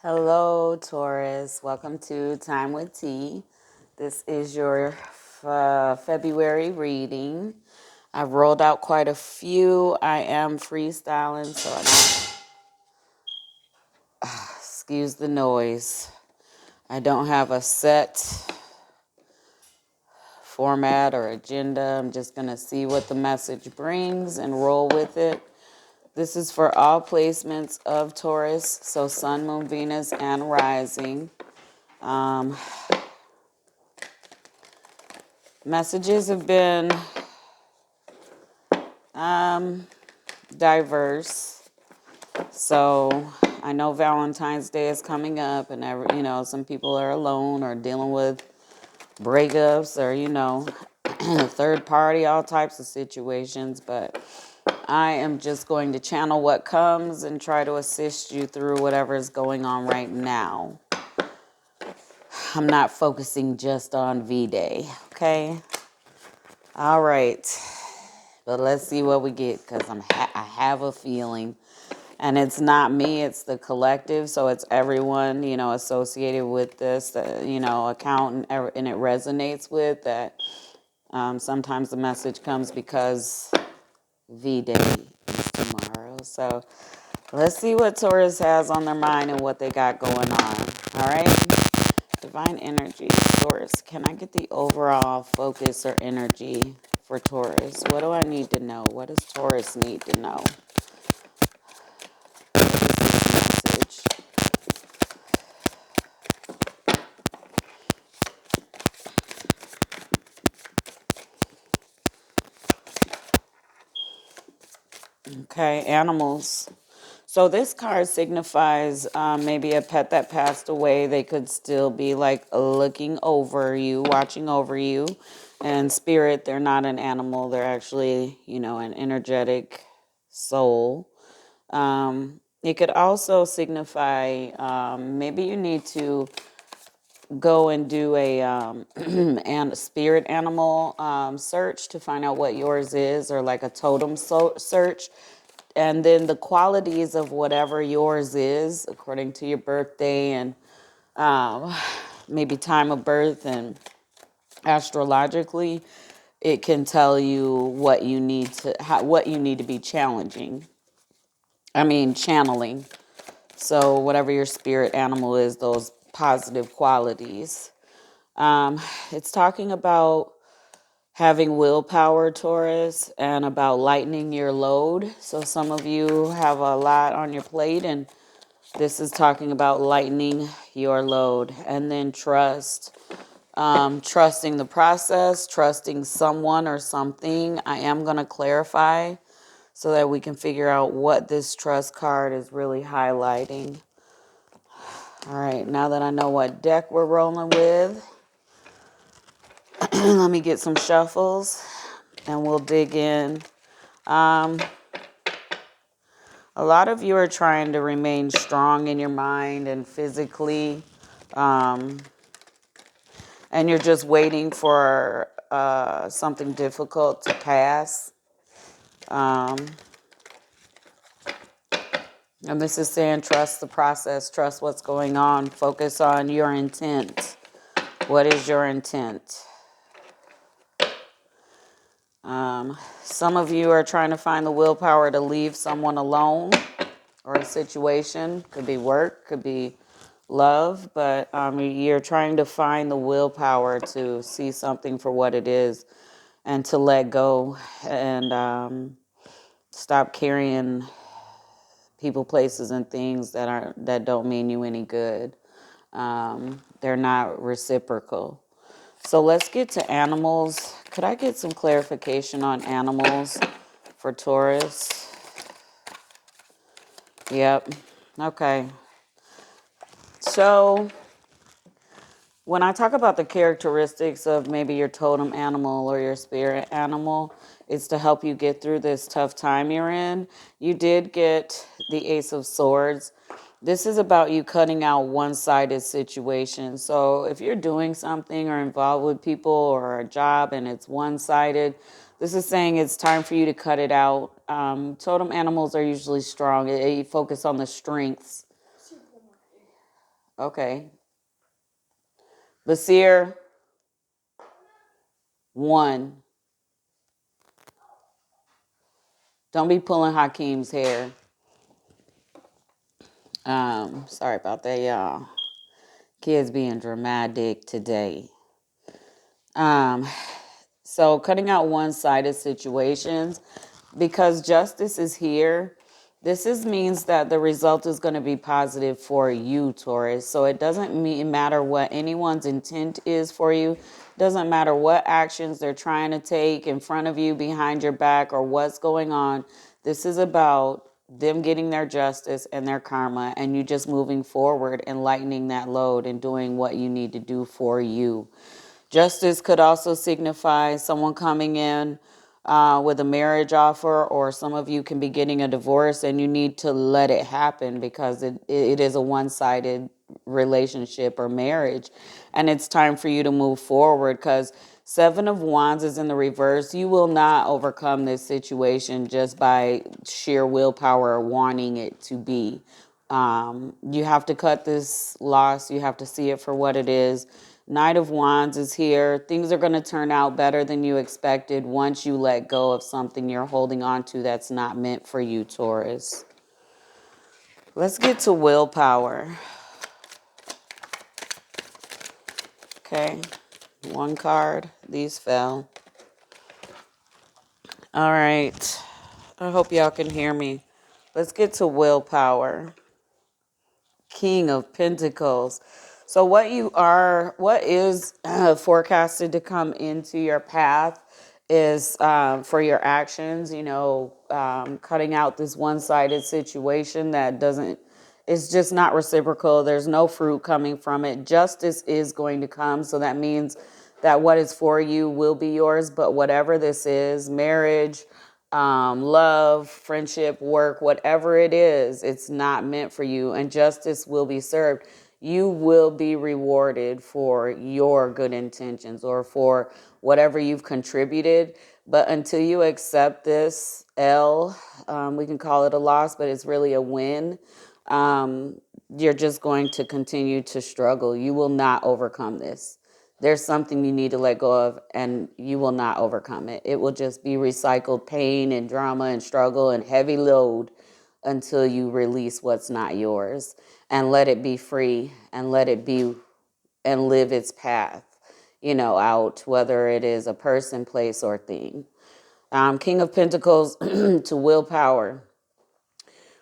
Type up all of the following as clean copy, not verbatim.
Hello, Taurus. Welcome to Time Wit T. This is your February reading. I've rolled out quite a few. I am freestyling, so I don't excuse the noise. I don't have a set format or agenda. I'm just going to see what the message brings and roll with it. This is for all placements of Taurus, so Sun, Moon, Venus, and Rising. Messages have been diverse. So I know Valentine's Day is coming up, and some people are alone or dealing with breakups or third party, all types of situations. But I am just going to channel what comes and try to assist you through whatever is going on right now. I'm not focusing just on V-Day, okay? All right. But let's see what we get, because I have a feeling. And it's not me, it's the collective. So it's everyone, associated with this, account, and it resonates with that. Sometimes the message comes because V-Day is tomorrow. So let's see what Taurus has on their mind and what they got going on. All right. Divine energy, Taurus. Can I get the overall focus or energy for Taurus? What do I need to know? What does Taurus need to know? Message. Okay, animals. So this card signifies maybe a pet that passed away. They could still be like looking over you, watching over you. And spirit, they're not an animal. They're actually, an energetic soul. It could also signify maybe you need to go and do a and spirit animal search to find out what yours is, or like a totem search. And then the qualities of whatever yours is, according to your birthday and maybe time of birth, and astrologically, it can tell you what you need to be channeling. So whatever your spirit animal is, those positive qualities. It's talking about having willpower, Taurus, and about lightening your load. So some of you have a lot on your plate, and this is talking about lightening your load. And then trust. Trusting the process, trusting someone or something. I am going to clarify so that we can figure out what this trust card is really highlighting. All right, now that I know what deck we're rolling with, let me get some shuffles and we'll dig in. A lot of you are trying to remain strong in your mind and physically, and you're just waiting for something difficult to pass. And this is saying trust the process, trust what's going on, focus on your intent. What is your intent? Some of you are trying to find the willpower to leave someone alone or a situation. Could be work, could be love, but you're trying to find the willpower to see something for what it is and to let go and stop carrying people, places, and things that don't mean you any good. They're not reciprocal. So let's get to animals. Could I get some clarification on animals for Taurus? Yep. Okay. So when I talk about the characteristics of maybe your totem animal or your spirit animal, it's to help you get through this tough time you're in. You did get the Ace of Swords. This is about you cutting out one-sided situations. So if you're doing something or involved with people or a job and it's one-sided, this is saying it's time for you to cut it out. Totem animals are usually strong. They focus on the strengths. Okay. Basir, 1. Don't be pulling Hakeem's hair. Sorry about that, y'all. Kids being dramatic today. So cutting out one-sided situations, because justice is here. Means that the result is going to be positive for you, Taurus. So it doesn't matter what anyone's intent is for you. Doesn't matter what actions they're trying to take in front of you, behind your back, or what's going on. This is about them getting their justice and their karma, and you just moving forward and lightening that load and doing what you need to do for you. Justice could also signify someone coming in with a marriage offer, or some of you can be getting a divorce and you need to let it happen because it is a one-sided relationship or marriage. And it's time for you to move forward, because 7 of Wands is in the reverse. You will not overcome this situation just by sheer willpower or wanting it to be. You have to cut this loss. You have to see it for what it is. Knight of Wands is here. Things are going to turn out better than you expected once you let go of something you're holding on to that's not meant for you, Taurus. Let's get to willpower. Okay. 1 card. These fell. All right. I hope y'all can hear me. Let's get to willpower. King of Pentacles. So what is forecasted to come into your path is for your actions, cutting out this one-sided situation that it's just not reciprocal. There's no fruit coming from it. Justice is going to come. So that means that what is for you will be yours. But whatever this is, marriage, love, friendship, work, whatever it is, it's not meant for you, and justice will be served. You will be rewarded for your good intentions or for whatever you've contributed. But until you accept this we can call it a loss, but it's really a win. You're just going to continue to struggle. You will not overcome this. There's something you need to let go of, and you will not overcome it. It will just be recycled pain and drama and struggle and heavy load until you release what's not yours and let it be free and let it be and live its path, out, whether it is a person, place, or thing. King of Pentacles to willpower.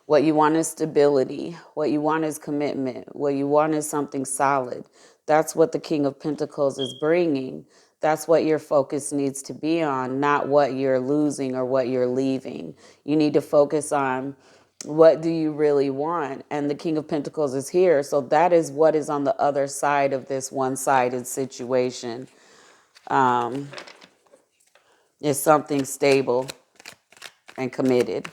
What you want is stability. What you want is commitment. What you want is something solid. That's what the King of Pentacles is bringing. That's what your focus needs to be on, not what you're losing or what you're leaving. You need to focus on what do you really want? And the King of Pentacles is here. So that is what is on the other side of this one-sided situation. Is something stable and committed.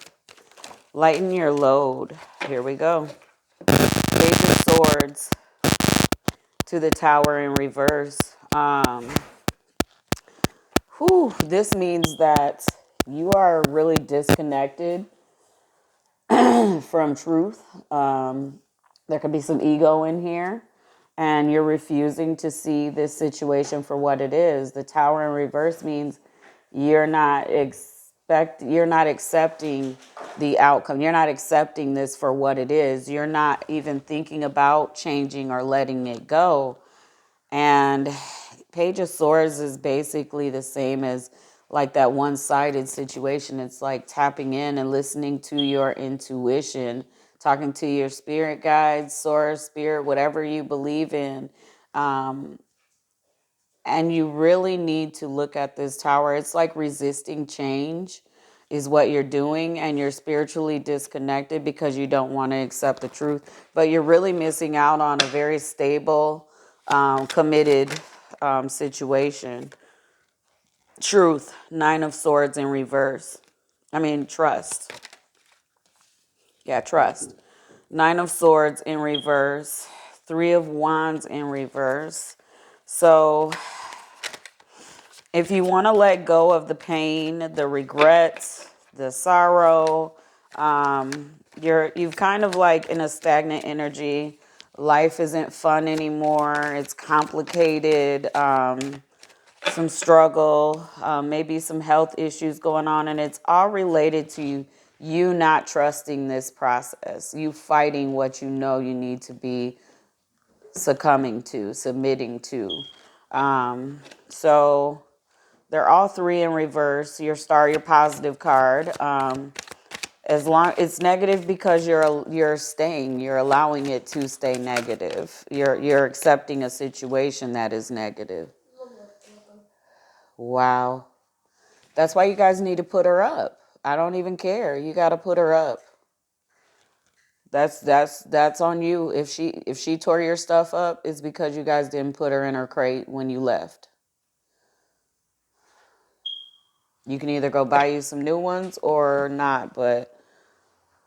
Lighten your load. Here we go. Page of Swords to the Tower in reverse. This means that you are really disconnected from truth. There could be some ego in here, and you're refusing to see this situation for what it is. The Tower in reverse means you're not accepting the outcome. You're not accepting this for what it is. You're not even thinking about changing or letting it go. And Page of Swords is basically the same as like that one-sided situation. It's like tapping in and listening to your intuition, talking to your spirit guides, source, spirit, whatever you believe in. And you really need to look at this tower. It's like resisting change is what you're doing, and you're spiritually disconnected because you don't want to accept the truth. But you're really missing out on a very stable, committed situation. Truth, 9 of Swords in reverse. Trust. Yeah, trust. 9 of Swords in reverse. 3 of Wands in reverse. So if you want to let go of the pain, the regrets, the sorrow, you've kind of like in a stagnant energy, life isn't fun anymore. It's complicated. Some struggle, maybe some health issues going on, and it's all related to you not trusting this process, you fighting what you know you need to be succumbing to, submitting to. So they're all three in reverse. Your star, your positive card. As long it's negative because you're staying, you're allowing it to stay negative. You're accepting a situation that is negative. Wow. That's why you guys need to put her up. I don't even care. You got to put her up. That's on you. If she tore your stuff up, it's because you guys didn't put her in her crate when you left. You can either go buy you some new ones or not, but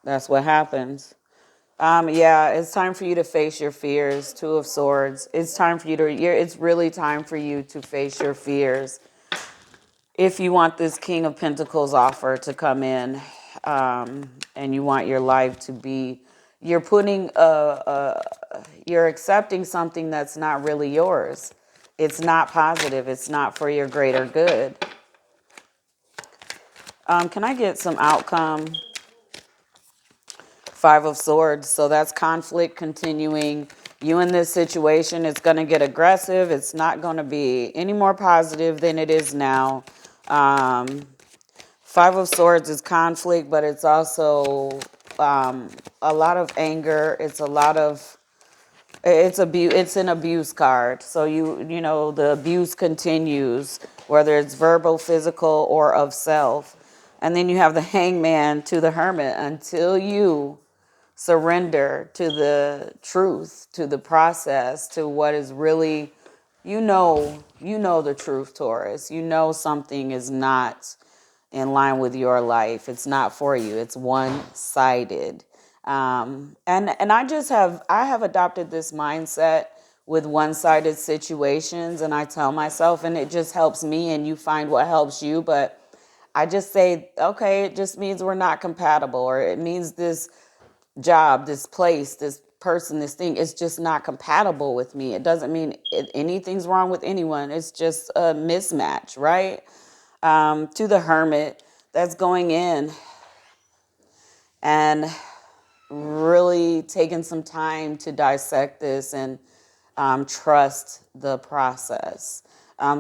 that's what happens. Yeah, it's time for you to face your fears. Two of Swords. It's time for you to. It's really time for you to face your fears. If you want this King of Pentacles offer to come in, and you want your life to be, you're putting you're accepting something that's not really yours. It's not positive. It's not for your greater good. Can I get some outcome? Five of Swords. So that's conflict continuing. You in this situation, it's going to get aggressive. It's not going to be any more positive than it is now. Five of Swords is conflict, but it's also a lot of anger. It's a lot of, it's abuse. It's an abuse card. So you know the abuse continues, whether it's verbal, physical, or of self. And then you have the Hangman to the Hermit until you surrender to the truth, to the process, to what is really, you know the truth, Taurus. You know something is not in line with your life. It's not for you. It's one-sided. And I have adopted this mindset with one-sided situations, and I tell myself, and it just helps me, and you find what helps you, but I just say, okay, it just means we're not compatible, or it means this job, this place, this person, this thing is just not compatible with me. It doesn't mean anything's wrong with anyone. It's just a mismatch, right? To the Hermit, that's going in and really taking some time to dissect this and trust the process.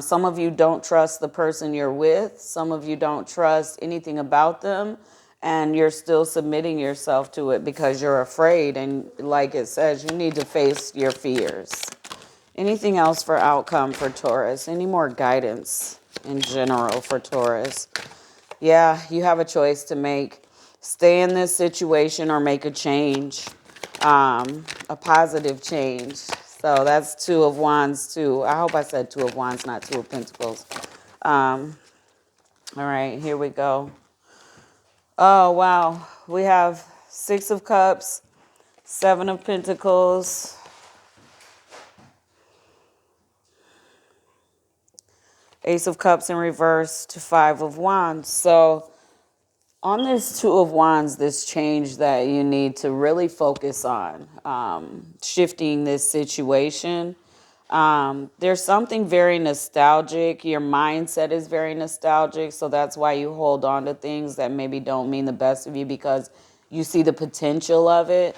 Some of you don't trust the person you're with. Some of you don't trust anything about them. And you're still submitting yourself to it because you're afraid. And like it says, you need to face your fears. Anything else for outcome for Taurus? Any more guidance in general for Taurus? Yeah, you have a choice to make. Stay in this situation or make a change, a positive change. So that's Two of Wands too. I hope I said Two of Wands, not Two of Pentacles. All right, here we go. Oh, wow. We have Six of Cups, Seven of Pentacles, Ace of Cups in reverse to Five of Wands. So on this Two of Wands, this change that you need to really focus on, shifting this situation. There's something very nostalgic. Your mindset is very nostalgic. So that's why you hold on to things that maybe don't mean the best of you because you see the potential of it.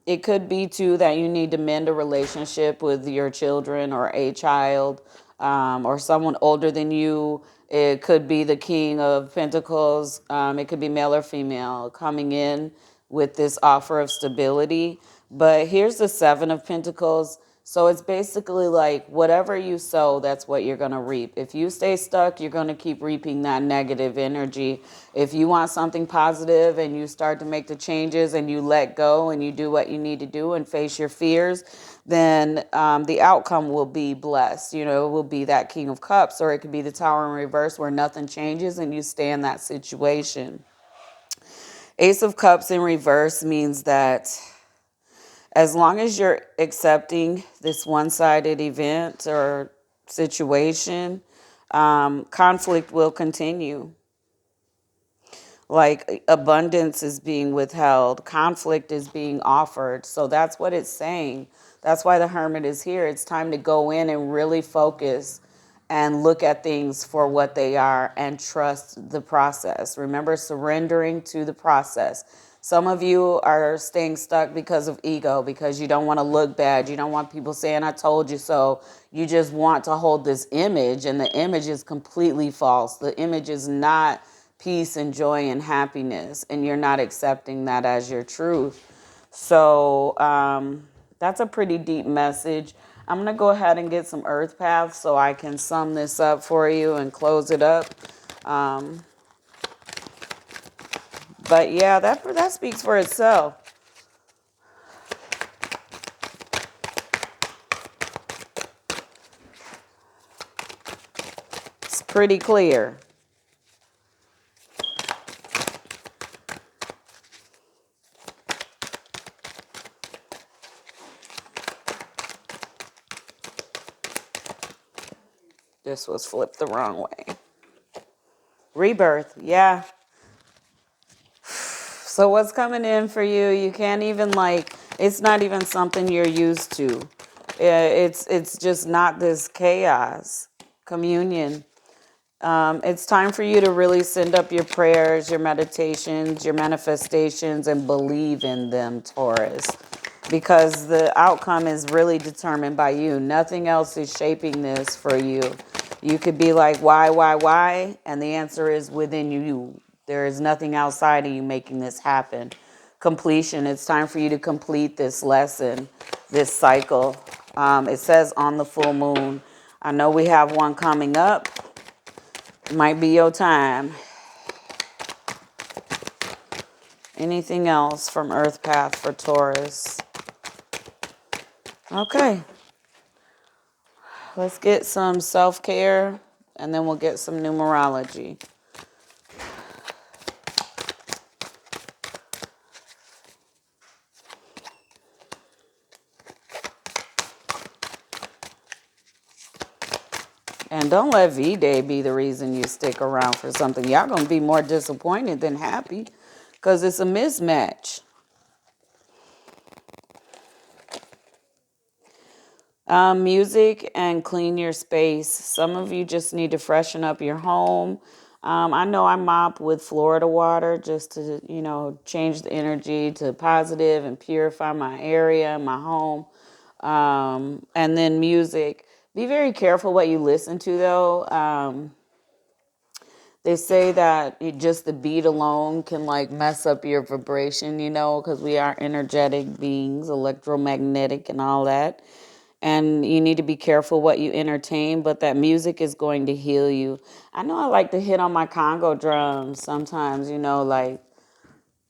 It could be too that you need to mend a relationship with your children or a child, or someone older than you. It could be the King of Pentacles. It could be male or female coming in with this offer of stability. But here's the Seven of Pentacles. So it's basically like whatever you sow, that's what you're going to reap. If you stay stuck, you're going to keep reaping that negative energy. If you want something positive and you start to make the changes and you let go and you do what you need to do and face your fears, then the outcome will be blessed. You know, it will be that King of Cups, or it could be the Tower in reverse where nothing changes and you stay in that situation. Ace of Cups in reverse means that as long as you're accepting this one-sided event or situation, conflict will continue. Like abundance is being withheld, conflict is being offered. So that's what it's saying. That's why the hermit is here. It's time to go in and really focus and look at things for what they are and trust the process. Remember, surrendering to the process. Some of you are staying stuck because of ego, because you don't want to look bad. You don't want people saying, I told you so. You just want to hold this image, and the image is completely false. The image is not peace and joy and happiness, and you're not accepting that as your truth. So that's a pretty deep message. I'm going to go ahead and get some earth paths so I can sum this up for you and close it up. Um, but yeah, that speaks for itself. It's pretty clear. This was flipped the wrong way. Rebirth, yeah. So what's coming in for you? You can't even it's not even something you're used to. It's just not this chaos. Communion. It's time for you to really send up your prayers, your meditations, your manifestations, and believe in them, Taurus. Because the outcome is really determined by you. Nothing else is shaping this for you. You could be like, why? And the answer is within you. There is nothing outside of you making this happen. Completion. It's time for you to complete this lesson, this cycle. It says on the full moon. I know we have one coming up. It might be your time. Anything else from Earth Path for Taurus? Okay. Let's get some self-care, and then we'll get some numerology. And don't let V-Day be the reason you stick around for something. Y'all going to be more disappointed than happy because it's a mismatch. Music and clean your space. Some of you just need to freshen up your home. I know I mop with Florida water just to, change the energy to positive and purify my area, my home. And then music. Be very careful what you listen to, though. They say that just the beat alone can mess up your vibration, because we are energetic beings, electromagnetic and all that. And you need to be careful what you entertain, but that music is going to heal you. I know I like to hit on my Congo drums sometimes,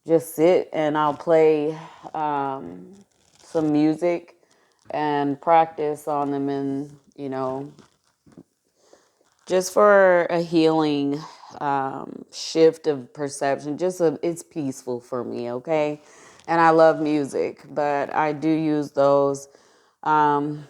just sit and I'll play some music and practice on them, and, just for a healing shift of perception. It's peaceful for me, okay? And I love music, but I do use those. Um,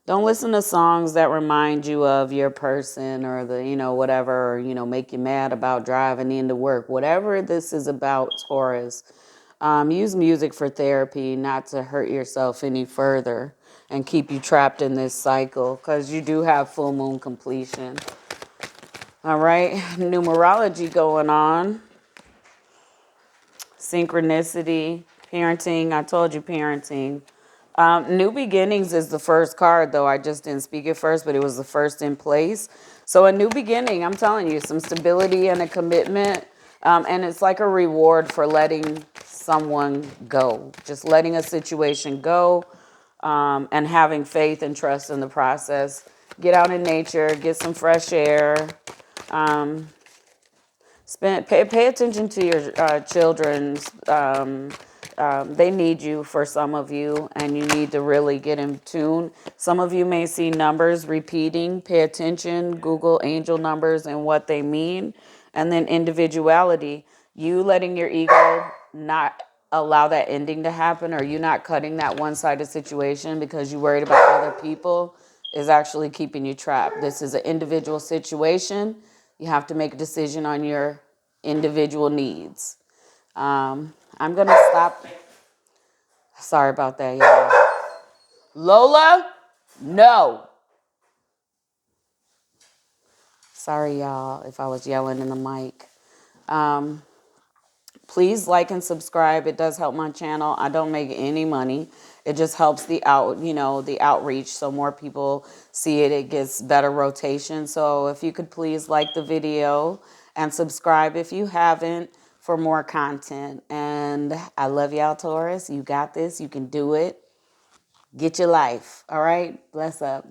Don't listen to songs that remind you of your person or whatever, or, make you mad about driving into work. Whatever this is about, Taurus, use music for therapy, not to hurt yourself any further and keep you trapped in this cycle, because you do have full moon completion. All right, numerology going on. Synchronicity, parenting. I told you parenting. New beginnings is the first card, though. I just didn't speak it first, but it was the first in place. So a new beginning, I'm telling you, some stability and a commitment. And it's like a reward for letting someone go, just letting a situation go, and having faith and trust in the process. Get out in nature, get some fresh air. Pay attention to your children. They need you, for some of you, and you need to really get in tune. Some of you may see numbers repeating. Pay attention. Google angel numbers and what they mean. And then individuality. You letting your ego not allow that ending to happen, or you not cutting that one-sided situation because you're worried about other people, is actually keeping you trapped. This is an individual situation. You have to make a decision on your individual needs. I'm going to stop. Sorry about that, y'all. Lola, no. Sorry, y'all, if I was yelling in the mic. Um, Please like and subscribe. It does help my channel. I don't make any money. It just helps the outreach, so more people see it. It gets better rotation. So if you could please like the video and subscribe if you haven't for more content. And I love y'all, Taurus. You got this. You can do it. Get your life. All right. Bless up.